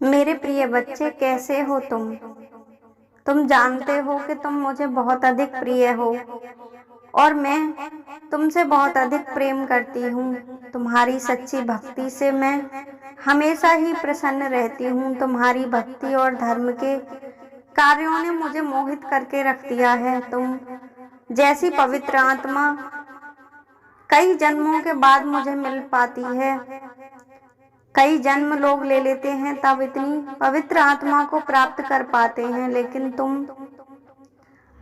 मेरे प्रिय बच्चे, कैसे हो तुम? तुम जानते हो कि तुम मुझे बहुत अधिक प्रिय हो और मैं तुमसे बहुत अधिक प्रेम करती हूँ। तुम्हारी सच्ची भक्ति से मैं हमेशा ही प्रसन्न रहती हूँ। तुम्हारी भक्ति और धर्म के कार्यों ने मुझे मोहित करके रख दिया है। तुम जैसी पवित्र आत्मा कई जन्मों के बाद मुझे मिल पाती है। कई जन्म लोग ले लेते हैं तब इतनी पवित्र आत्मा को प्राप्त कर पाते हैं, लेकिन तुम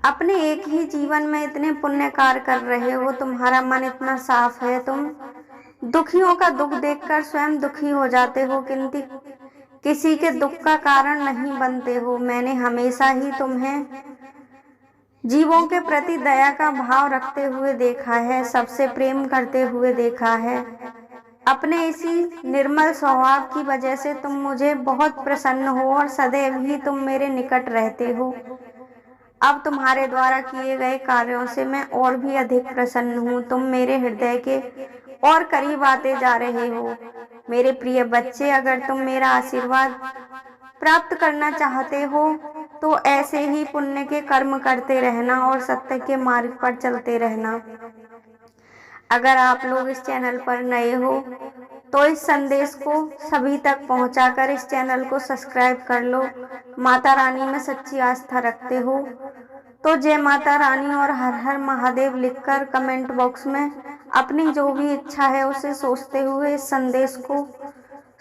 अपने एक ही जीवन में इतने पुण्य कार्य कर रहे हो। तुम्हारा मन इतना साफ है। तुम दुखियों का दुख देखकर स्वयं दुखी हो जाते हो, किंतु किसी के दुख का कारण नहीं बनते हो। मैंने हमेशा ही तुम्हें जीवों के प्रति दया का भाव रखते हुए देखा है, सबसे प्रेम करते हुए देखा है। अपने इसी निर्मल स्वभाव की वजह से तुम मुझे बहुत प्रसन्न हो और सदैव ही तुम मेरे निकट रहते हो। अब तुम्हारे द्वारा किए गए कार्यों से मैं और भी अधिक प्रसन्न हूँ। तुम मेरे हृदय के और करीब आते जा रहे हो। मेरे प्रिय बच्चे, अगर तुम मेरा आशीर्वाद प्राप्त करना चाहते हो तो ऐसे ही पुण्य के कर्म करते रहना और सत्य के मार्ग पर चलते रहना। अगर आप लोग इस चैनल पर नए हो तो इस संदेश को सभी तक पहुंचाकर इस चैनल को सब्सक्राइब कर लो। माता रानी में सच्ची आस्था रखते हो तो जय माता रानी और हर हर महादेव लिखकर कमेंट बॉक्स में अपनी जो भी इच्छा है उसे सोचते हुए इस संदेश को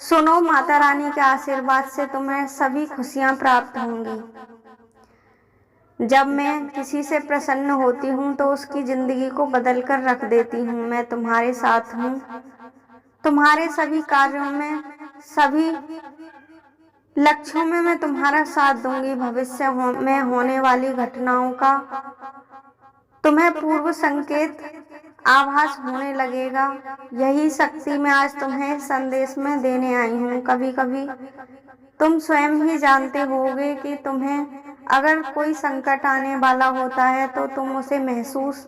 सुनो। माता रानी के आशीर्वाद से तुम्हें सभी खुशियां प्राप्त होंगी। जब मैं किसी से प्रसन्न होती हूँ तो उसकी जिंदगी को बदल कर रख देती हूँ। मैं तुम्हारे साथ हूँ, तुम्हारे सभी कार्यों में, सभी लक्ष्यों में मैं तुम्हारा साथ दूंगी। भविष्य में होने वाली घटनाओं का तुम्हें पूर्व संकेत आभास होने लगेगा। यही शक्ति मैं आज तुम्हें संदेश में देने आई हूँ। कभी कभी तुम स्वयं ही जानते होगे कि तुम्हें अगर कोई संकट आने वाला होता है तो तुम उसे महसूस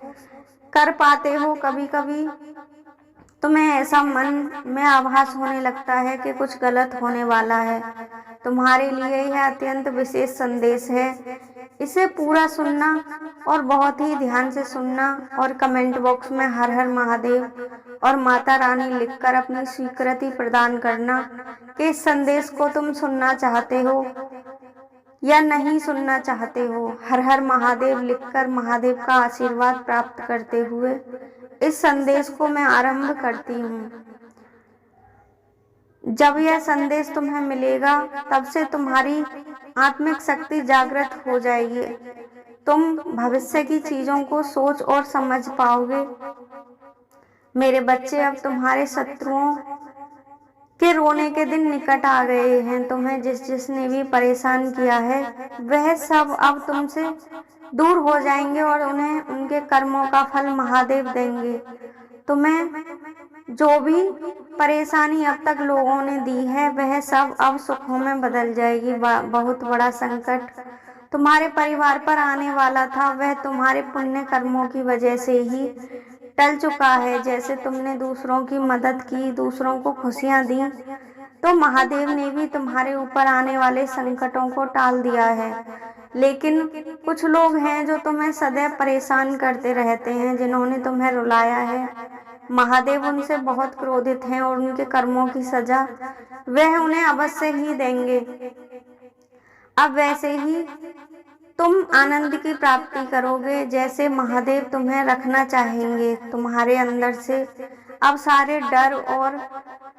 कर पाते हो। कभी कभी तुम्हें ऐसा मन में आभास होने लगता है कि कुछ गलत होने वाला है। तुम्हारे लिए यह अत्यंत विशेष संदेश है। इसे पूरा सुनना और बहुत ही ध्यान से सुनना और कमेंट बॉक्स में हर हर महादेव और माता रानी लिखकर अपनी स्वीकृति प्रदान करना कि इस संदेश को तुम सुनना चाहते हो या नहीं सुनना चाहते हो। हर हर महादेव लिखकर महादेव का आशीर्वाद प्राप्त करते हुए इस संदेश को मैं आरंभ करती हूँ। जब यह संदेश तुम्हें मिलेगा तब से तुम्हारी आत्मिक शक्ति जागृत हो जाएगी। तुम भविष्य की चीजों को सोच और समझ पाओगे। मेरे बच्चे, अब तुम्हारे शत्रुओं के रोने के दिन निकट आ गए हैं। तुम्हें जिसने भी परेशान किया है वह सब अब तुमसे दूर हो जाएंगे और उन्हें उनके कर्मों का फल महादेव देंगे। तुम्हें जो भी परेशानी अब तक लोगों ने दी है वह सब अब सुखों में बदल जाएगी। बहुत बड़ा संकट तुम्हारे परिवार पर आने वाला था, वह तुम्हारे पुण्य कर्मों की वजह से ही टल चुका है। जैसे तुमने दूसरों की मदद की, दूसरों को खुशियां दी, तो महादेव ने भी तुम्हारे ऊपर आने वाले संकटों को टाल दिया है। लेकिन कुछ लोग हैं जो तुम्हें सदैव परेशान करते रहते हैं, जिन्होंने तुम्हें रुलाया है। महादेव उनसे बहुत क्रोधित हैं और उनके कर्मों की सजा वह उन्हें अवश्य ही देंगे। अब वैसे ही तुम आनंद की प्राप्ति करोगे जैसे महादेव तुम्हें रखना चाहेंगे। तुम्हारे अंदर से अब सारे डर और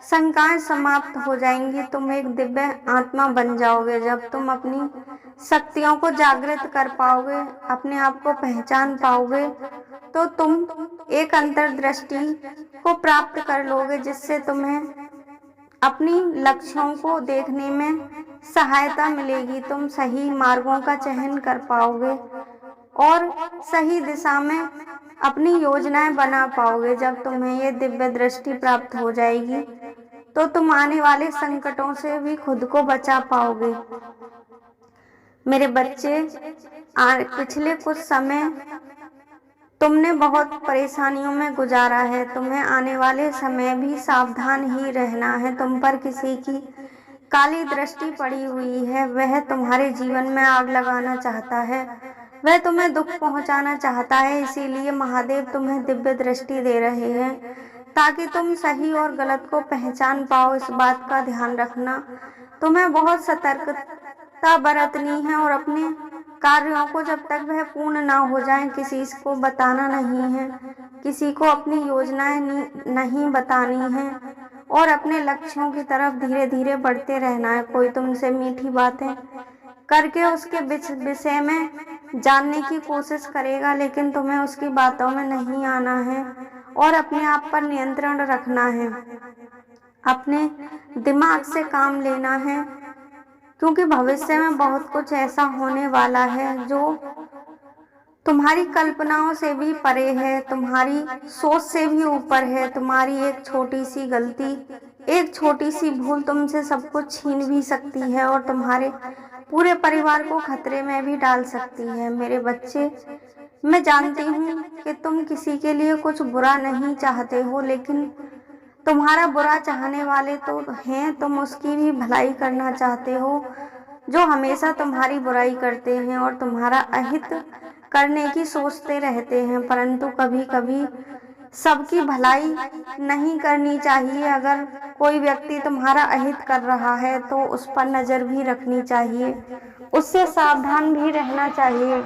शंकाएं समाप्त हो जाएंगी। तुम एक दिव्य आत्मा बन जाओगे। जब तुम अपनी शक्तियों को जागृत कर पाओगे, अपने आप को पहचान पाओगे, तो तुम एक अंतर्दृष्टि को प्राप्त कर लोगे, जिससे तुम्हें अपनी लक्ष्यों को देखने में सहायता मिलेगी। तुम सही मार्गों का चयन कर पाओगे और सही दिशा में अपनी योजनाएं बना पाओगे। जब तुम्हें ये दिव्य दृष्टि प्राप्त हो जाएगी तो तुम आने वाले संकटों से भी खुद को बचा पाओगे। मेरे बच्चे, पिछले कुछ समय तुमने बहुत परेशानियों में गुजारा है। तुम्हें आने वाले समय भी सावधान ही रहना है। तुम पर किसी की काली दृष्टि पड़ी हुई है। वह तुम्हारे जीवन में आग लगाना चाहता है, वह तुम्हें दुख पहुंचाना चाहता है। इसीलिए महादेव तुम्हें दिव्य दृष्टि दे रहे हैं ताकि तुम सही और गलत को पहचान पाओ। इस बात का ध्यान रखना, तुम्हें बहुत सतर्कता बरतनी है और अपने कार्यों को जब तक वह पूर्ण ना हो जाए किसी को बताना नहीं है, किसी को अपनी योजनाएं नहीं बतानी है और अपने लक्ष्यों की तरफ धीरे धीरे बढ़ते रहना है। कोई तुमसे मीठी बातें करके उसके विषय में जानने की कोशिश करेगा, लेकिन तुम्हें उसकी बातों में नहीं आना है और अपने आप पर नियंत्रण रखना है। अपने दिमाग से काम लेना है, क्योंकि भविष्य में बहुत कुछ ऐसा होने वाला है जो तुम्हारी कल्पनाओं से भी परे है, तुम्हारी सोच से भी ऊपर है। तुम्हारी एक छोटी सी गलती, एक छोटी सी भूल तुमसे सब कुछ छीन भी सकती है और तुम्हारे पूरे परिवार को खतरे में भी डाल सकती है। मेरे बच्चे, मैं जानती हूँ कि तुम किसी के लिए कुछ बुरा नहीं चाहते हो, लेकिन तुम्हारा बुरा चाहने वाले तो हैं, तुम उसकी भी भलाई करना चाहते हो जो हमेशा तुम्हारी बुराई करते हैं और तुम्हारा अहित करने की सोचते रहते हैं। परंतु कभी कभी सबकी भलाई नहीं करनी चाहिए। अगर कोई व्यक्ति तुम्हारा अहित कर रहा है तो उस पर नजर भी रखनी चाहिए, उससे सावधान भी रहना चाहिए।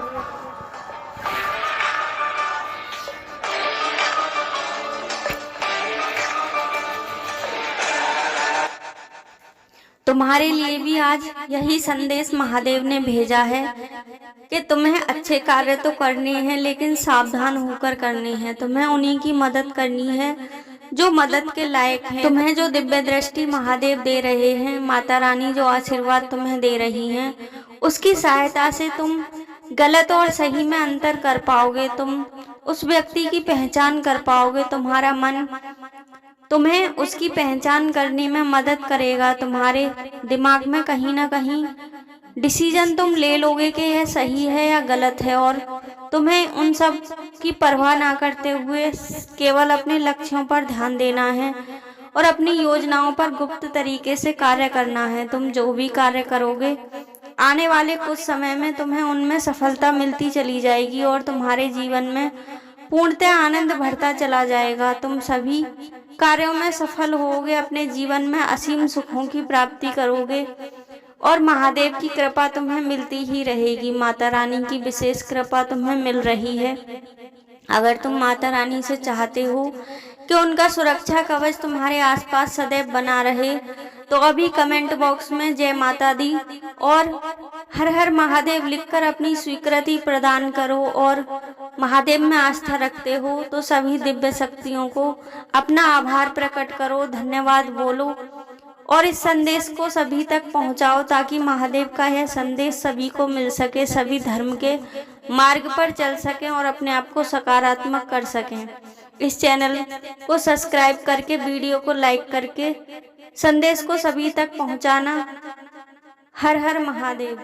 तुम्हारे लिए भी आज यही संदेश महादेव ने भेजा है कि तुम्हें अच्छे कार्य तो करने हैं, लेकिन सावधान होकर करने हैं। तुम्हें उन्हीं की मदद करनी है जो मदद के लायक है। तुम्हें जो दिव्य दृष्टि महादेव दे रहे हैं, माता रानी जो आशीर्वाद तुम्हें दे रही हैं, उसकी सहायता से तुम गलत और सही में अंतर कर पाओगे। तुम उस व्यक्ति की पहचान कर पाओगे। तुम्हारा मन तुम्हें उसकी पहचान करने में मदद करेगा। तुम्हारे दिमाग में कहीं ना कहीं डिसीजन तुम ले लोगे कि यह सही है या गलत है, और तुम्हें उन सब की परवाह ना करते हुए केवल अपने लक्ष्यों पर ध्यान देना है और अपनी योजनाओं पर गुप्त तरीके से कार्य करना है। तुम जो भी कार्य करोगे आने वाले कुछ समय में तुम्हें उनमें सफलता मिलती चली जाएगी और तुम्हारे जीवन में पूर्णतः आनंद बढ़ता चला जाएगा। तुम सभी कार्यों में सफल होगे, अपने जीवन में असीम सुखों की प्राप्ति करोगे और महादेव की कृपा तुम्हें मिलती ही रहेगी। माता रानी की विशेष कृपा तुम्हें मिल रही है। अगर तुम माता रानी से चाहते हो कि उनका सुरक्षा कवच तुम्हारे आसपास सदैव बना रहे, तो अभी कमेंट बॉक्स में जय माता दी और हर हर महादेव लिखकर अपनी स्वीकृति प्रदान करो। और महादेव में आस्था रखते हो तो सभी दिव्य शक्तियों को अपना आभार प्रकट करो, धन्यवाद बोलो और इस संदेश को सभी तक पहुंचाओ ताकि महादेव का यह संदेश सभी को मिल सके, सभी धर्म के मार्ग पर चल सकें और अपने आप को सकारात्मक कर सकें। इस चैनल को सब्सक्राइब करके, वीडियो को लाइक करके संदेश को सभी तक पहुंचाना। हर हर महादेव।